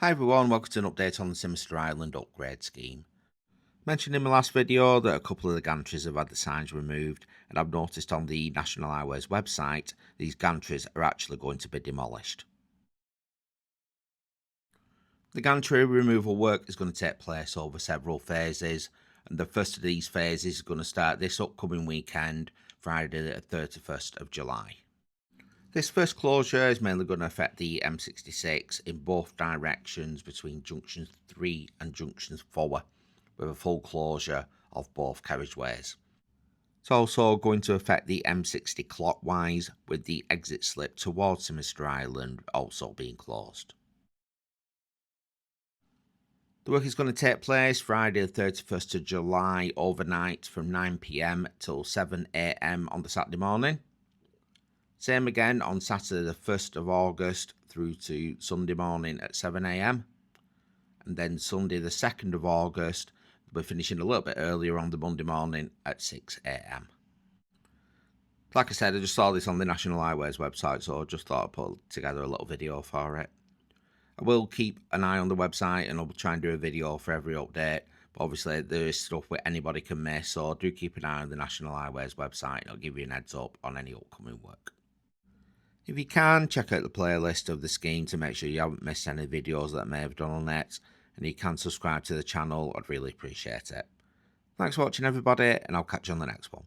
Hi everyone, welcome to an update on the Simister Island upgrade scheme. Mentioned in my last video that a couple of the gantries have had the signs removed, and I've noticed on the National Highways website these gantries are actually going to be demolished. The gantry removal work is going to take place over several phases, and the first of these phases is going to start this upcoming weekend, Friday the 31st of July. This first closure is mainly going to affect the M66 in both directions between junctions 3 and junctions 4, with a full closure of both carriageways. It's also going to affect the M60 clockwise, with the exit slip towards Simister Island also being closed. The work is going to take place Friday the 31st of July overnight from 9 PM till 7 AM on the Saturday morning. Same again on Saturday the 1st of August through to Sunday morning at 7 AM. And then Sunday the 2nd of August, we're finishing a little bit earlier on the Monday morning at 6 AM. Like I said, I just saw this on the National Highways website, so I just thought I'd put together a little video for it. I will keep an eye on the website and I'll try and do a video for every update. But obviously there is stuff where anybody can miss, so do keep an eye on the National Highways website and I'll give you an heads up on any upcoming work. If you can, check out the playlist of the scheme to make sure you haven't missed any videos that I may have done on it, and you can subscribe to the channel, I'd really appreciate it. Thanks for watching everybody, and I'll catch you on the next one.